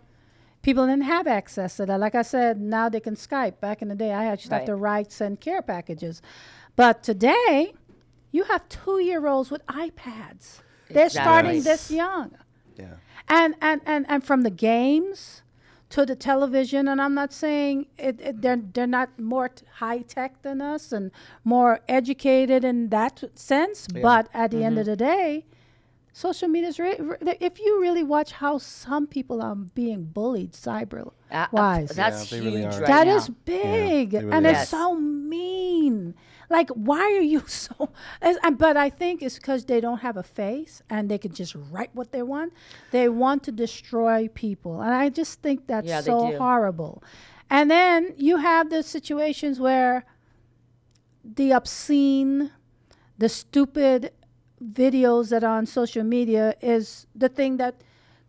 people didn't have access to that. Like I said, now they can Skype. Back in the day, I actually have Right. to send care packages. But today, you have 2-year-olds with iPads. They're starting Exactly. this young. Yeah. And from the games to the television, and I'm not saying they're not more high tech than us and more educated in that sense, but at the end of the day, social media is if you really watch how some people are being bullied cyber-wise, That's Yeah, they really huge are. right that now. is big, they really and are. it's so mean. Like, why are you so? But I think it's because they don't have a face and they can just write what they want. They want to destroy people, and I just think that's Yeah, they so do. horrible. And then you have the situations where the obscene, the stupid videos that are on social media is the thing that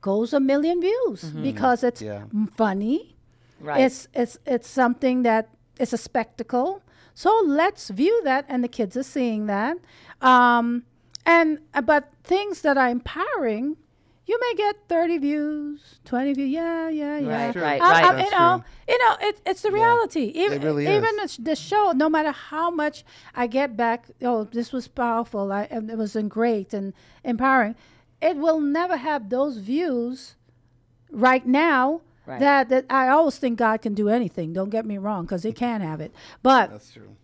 goes 1 million views because it's Yeah. funny. Right. It's something that is a spectacle. So let's view that, and the kids are seeing that. But things that are empowering, you may get 30 views, 20 views. Yeah. Right, right, I- right. That's it's the reality. It really even is. the show, no matter how much I get back, this was powerful, and it was great and empowering, it will never have those views right now. Right. That I always think God can do anything. Don't get me wrong, because He can have it. But That's true.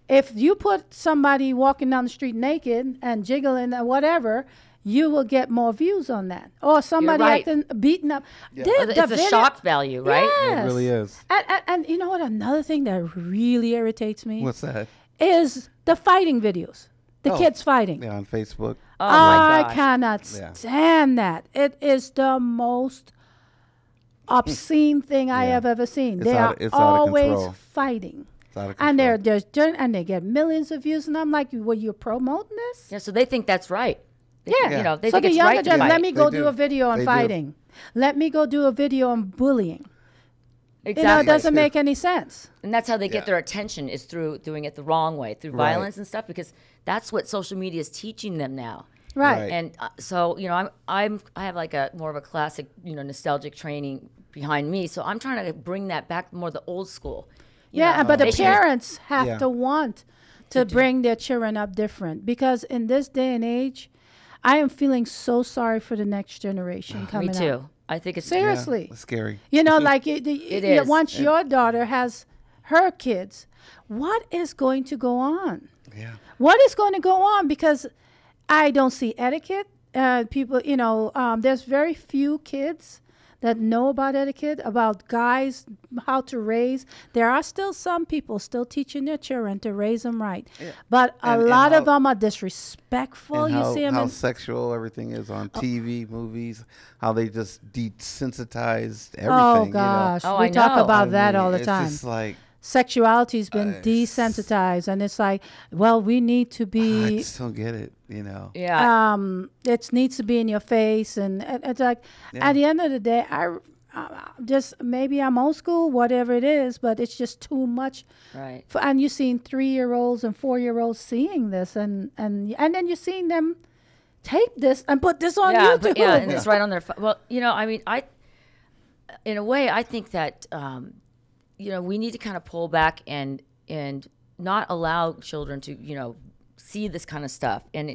if you put somebody walking down the street naked and jiggling and whatever, you will get more views on that. Or somebody right. acting beaten up. Yeah. It's a shock value, right? Yes. It really is. And you know what? Another thing that really irritates me What's that? is the fighting videos. The Oh, kids fighting. Yeah, on Facebook. Oh my I gosh. cannot Yeah. stand that. It is the most obscene thing I Yeah. have ever seen. It's They out- are it's out of always control. fighting. It's out of And control. and they get millions of views, and I'm like, "Were you promoting this?" Yeah, so they think that's right. They Yeah. think, they so think the it's younger right to gen, fight. let me go They do do. a video on They do. fighting. Let me go do a video on bullying. Exactly. It doesn't make any sense. And that's how they Yeah. get their attention, is through doing it the wrong way, through Right. violence and stuff, because that's what social media is teaching them now. Right. Right. And so, I have like a more of a classic, nostalgic training behind me. So I'm trying to bring that back more the old school. Yeah, but the They should- parents have Yeah. to want to bring their children up different, because in this day and age, I am feeling so sorry for the next generation coming Me up. too. I think it's Seriously. It's scary. Like It it is. once your daughter has her kids, what is going to go on? Yeah. What is going to go on? Because I don't see etiquette. People, there's very few kids that know about etiquette, about guys, how to raise. There are still some people still teaching their children to raise them right. But a And lot of how- them are disrespectful. And You how, see them how in sexual everything is on TV, movies, how they just desensitized everything. Oh, you know. gosh. Oh, we I talk know. about I that mean, all the it's time. just like, Sexuality's been it's- desensitized, and it's like, well, we need to I be just don't get it, Yeah. it needs to be in your face, and it's like at the end of the day, I just, maybe I'm old school, whatever it is, but it's just too much. Right. And you've seen 3-year-olds and 4-year-olds seeing this, and then you're seeing them tape this and put this on Yeah, YouTube. but and it's right on their. Well, I mean, in a way, I think that we need to kind of pull back and not allow children to see this kind of stuff. And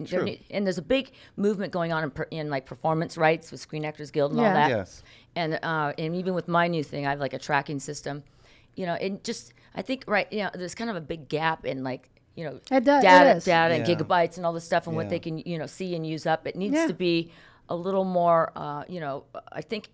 there's a big movement going on in like performance rights with Screen Actors Guild and all Yeah. that. Yes. And even with my new thing, I have like a tracking system. And just I think there's kind of a big gap in like. It does, it data, is. data and Yeah. gigabytes and all this stuff and what Yeah. they can, see and use up. It needs Yeah. to be a little more, I think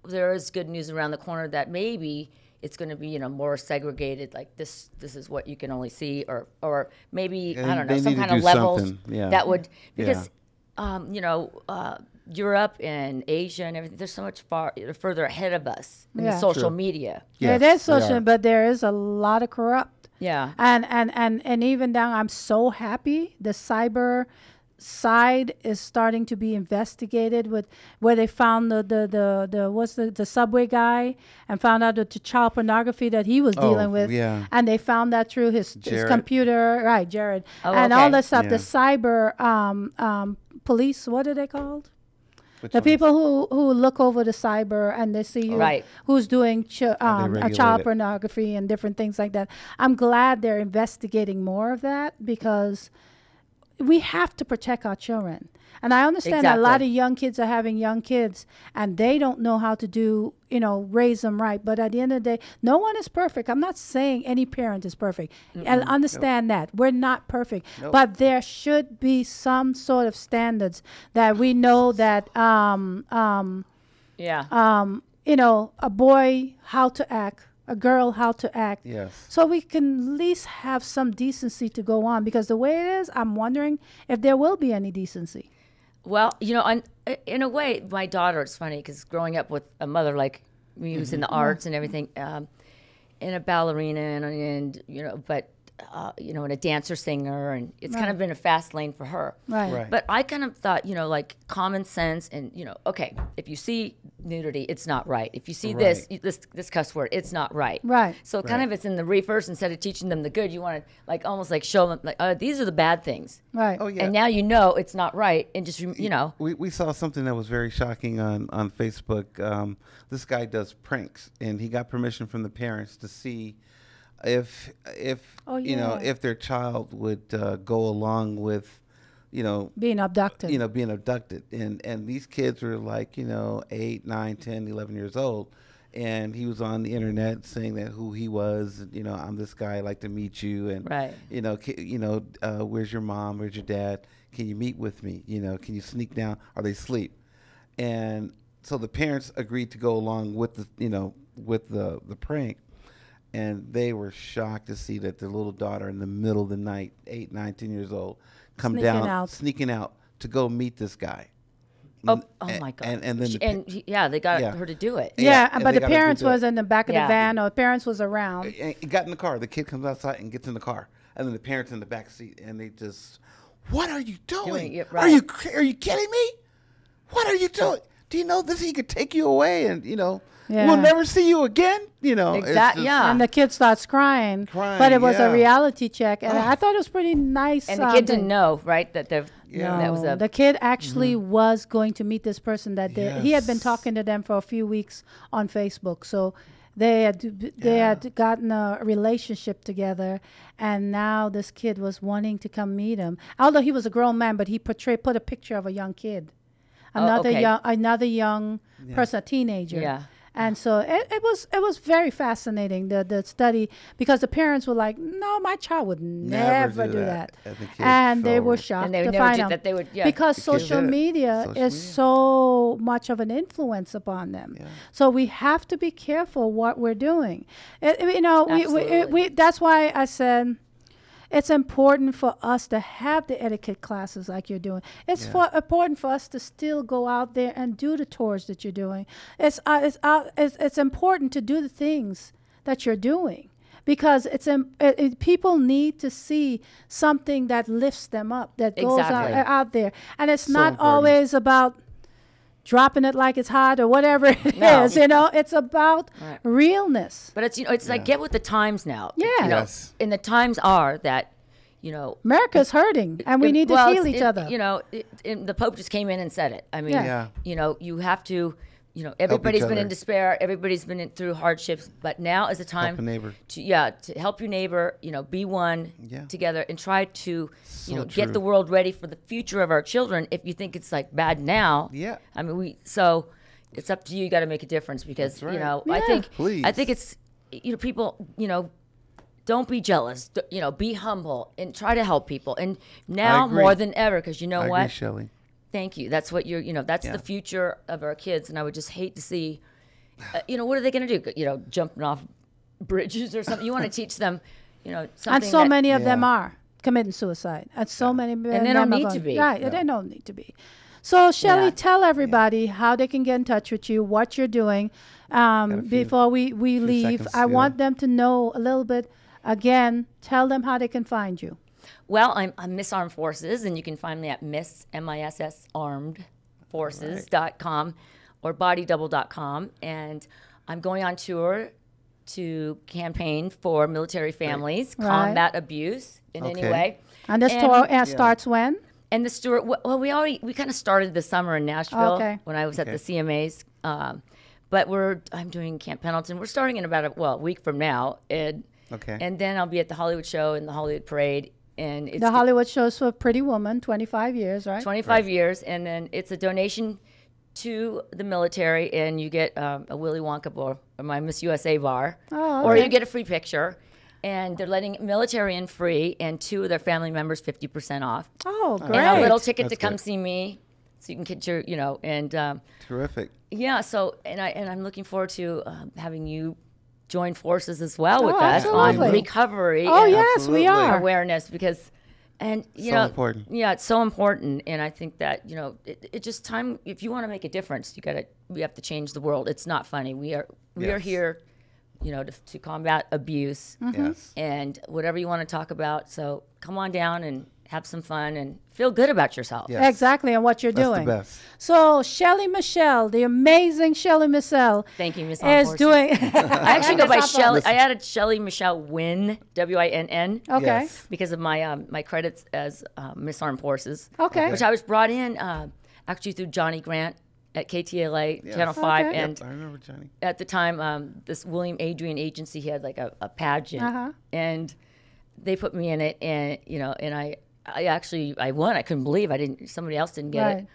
there is good news around the corner that maybe it's going to be, more segregated. Like this is what you can only see, or maybe Yeah, I don't know, they some need to kind of do levels something, yeah. that would, because Europe and Asia and everything, they're so much further ahead of us in the Yeah. social media. Yes, it is they social, are. but there is a lot of corrupt. Yeah. And even now, I'm so happy the cyber side is starting to be investigated with where they found the subway guy and found out the child pornography that he was dealing with. yeah. And they found that through his Jared. computer, right, Jared. Oh, and all okay. this stuff, Yeah. the cyber police, what are they called? Which The one is- people who look over the cyber and they see Right. who's doing regulate child it. pornography and different things like that. I'm glad they're investigating more of that because we have to protect our children. And I understand that a lot Exactly. of young kids are having young kids and they don't know how to do, raise them right. But at the end of the day, no one is perfect. I'm not saying any parent is perfect. And understand that. We're not perfect. Nope. But there should be some sort of standards that we know that, Yeah. a boy, how to act, a girl, how to act. Yes. So we can at least have some decency to go on because the way it is, I'm wondering if there will be any decency. Well, in a way, my daughter, it's funny because growing up with a mother like me who's in the arts and everything, and a ballerina and and a dancer singer, and it's kind of been a fast lane for her. Right. Right. But I kind of thought, like common sense and, okay, if you see nudity, it's not right. If you see this cuss word, it's not right. Right. So kind of it's in the reverse. Instead of teaching them the good, you want to almost show them these are the bad things. Right. Oh, yeah. And now it's not right. And just, We saw something that was very shocking on Facebook. This guy does pranks, and he got permission from the parents to see if if their child would go along with Being abducted. being abducted, and these kids were 8, 9, 10, 11 years old, and he was on the internet saying that who he was, I'm this guy, I'd like to meet you, and Right. where's your mom, where's your dad, can you meet with me, can you sneak down, are they asleep? And so the parents agreed to go along with the prank. And they were shocked to see that their little daughter in the middle of the night, 8, 9, 10 years old, sneaking out to go meet this guy. oh my God. And then they got Yeah. her to do it. Yeah, and but they the gotta do parents that. was in the back of the Yeah. van, or the parents was around. and he got in the car. The kid comes outside and gets in the car, and then the parents in the back seat, and they just, what are you doing? it, Are right. you kidding me? What are you doing? Do you know this? He could take you away, and Yeah. we'll never see you again. it's Exactly. just- Yeah. And the kid starts crying. Crying, But it was yeah. a reality check. And I thought it was pretty nice. And the kid didn't thing. know, right? That Yeah. that was No, a the kid actually was going to meet this person that day. He had been Yes. talking to them for a few weeks on Facebook. So they had gotten a relationship together, and now this kid was wanting to come meet him. Although he was a grown man, but he put a picture of a young kid, another okay. young person, a teenager. Yeah. And so it was very fascinating, the study, because the parents were like, no, my child would never do that. And the kids And they felt- were shocked And they would to never find do out that. They would, yeah. because kids social did it. media Social is media. so much of an influence upon them. Yeah. So we have to be careful what we're doing. We Absolutely. that's why I said it's important for us to have the etiquette classes like you're doing. It's important for us to still go out there and do the tours that you're doing. It's important to do the things that you're doing because people need to see something that lifts them up, that goes Exactly. out there. And it's So not important. always about dropping it like it's hot or whatever it is. It's about Right. realness. But it's like get with the times now. Yeah. Yes. And the times are that, America's hurting, and we need to heal each other. And the Pope just came in and said it. I mean, Yeah. you have to, everybody's been in other. despair. Everybody's been through hardships. But now is the time Help a neighbor. to help your neighbor, be one Yeah. together and try to, So get true. the world ready for the future of our children. If you think it's like bad now. Yeah. I mean, so it's up to you. You got to make a difference because, That's right. I think, Please. I think it's, people, don't be jealous. Be humble and try to help people. And now agree. more than ever, because you know I what? agree, Shelley. Thank you. That's what that's Yeah. the future of our kids. And I would just hate to see, what are they going to do? Jumping off bridges or something. You want to teach them, something. And so that- many of them Yeah. are. committing suicide. And so many men. And they don't men are need to going- be. Right, they don't need to be. So, Shelley, Yeah. tell everybody how they can get in touch with you, what you're doing. Before we leave, seconds, I want them to know a little bit. Again, tell them how they can find you. Well, I'm Miss Armed Forces, and you can find me at Miss MISS Armed Forces.com or bodydouble.com. And I'm going on tour to campaign for military families, Right. combat abuse in any Okay. way. And this And- tour starts when? And the tour, well, we kind of started this summer in Nashville Okay. when I was at the CMAs. But I'm doing Camp Pendleton. We're starting in about a week from now. Okay. And then I'll be at the Hollywood Show and the Hollywood Parade. And it's The Hollywood shows for Pretty Woman, 25 years, right? 25 years, and then it's a donation to the military, and you get a Willy Wonka bar, or my Miss USA bar, Oh, or okay. you get a free picture. And they're letting military in free, and 2 of their family members 50% off, Oh, great. and a little ticket That's to come good. see me, so you can get your, and Terrific. yeah. So I'm looking forward to having you join forces as well with Oh, us absolutely. on recovery. Oh, and yes, Absolutely. we are. awareness because you So know important. yeah, it's so important, and I think that it just time if you want to make a difference, we have to change the world. It's not funny. We are Yes. here to combat abuse Yes. and whatever you want to talk about. So come on down and have some fun and feel good about yourself. Yes. Exactly, and what you're That's doing. the best. So, Shelley Michelle, the amazing Shelley Michelle, Thank you, Miss is Armed Forces. doing. I actually go by Miss Armed Shelley. I added Shelley Michelle Wynn, Winn, Okay. Yes. because of my my credits as Miss Armed Forces. Okay. Which I was brought in actually through Johnny Grant at KTLA Channel 5. Okay. And I remember Johnny. at the time, this William Adrian agency, he had like a pageant. Uh-huh. And they put me in it, and, and I won. I couldn't believe somebody else didn't get Right. it.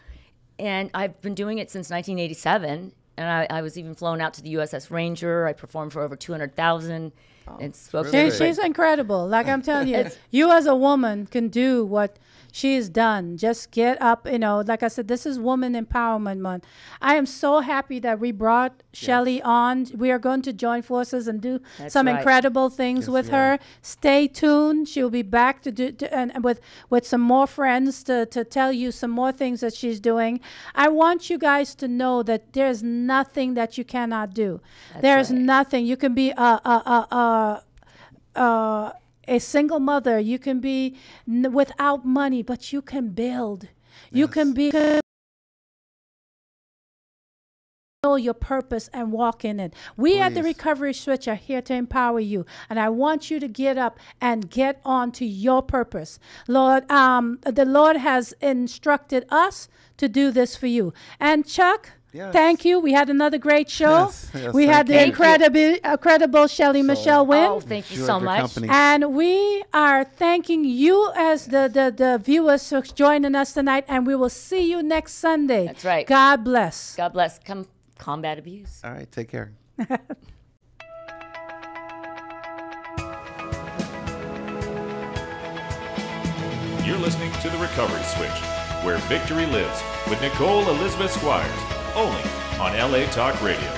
And I've been doing it since 1987. And I was even flown out to the USS Ranger. I performed for over 200,000 and spoke to terrific. She's incredible. Like I'm telling you, you as a woman can do what she's done. Just get up, like I said, this is Woman Empowerment Month. I am so happy that we brought Shelley on. We are going to join forces and do some right. incredible things with her. Stay tuned. She'll be back to do and with some more friends to tell you some more things that she's doing. I want you guys to know that there's nothing that you cannot do. There's right. nothing. You can be a single mother. You can be without money, but you can build. You can know your purpose and walk in it. We at the Please. Recovery Switch are here to empower you, and I want you to get up and get on to your purpose. Lord, the Lord has instructed us to do this for you. And Chuck, Yes. thank you. We had another great show. Yes, We had the thank you. incredible Shelley Michelle Wynn. Oh, thank you Enjoyed so your much. company. And we are thanking you as the viewers for joining us tonight, and we will see you next Sunday. That's right. God bless. God bless. Come combat abuse. All right. Take care. You're listening to The Recovery Switch, where victory lives with Nicole Elizabeth Squires, only on LA Talk Radio.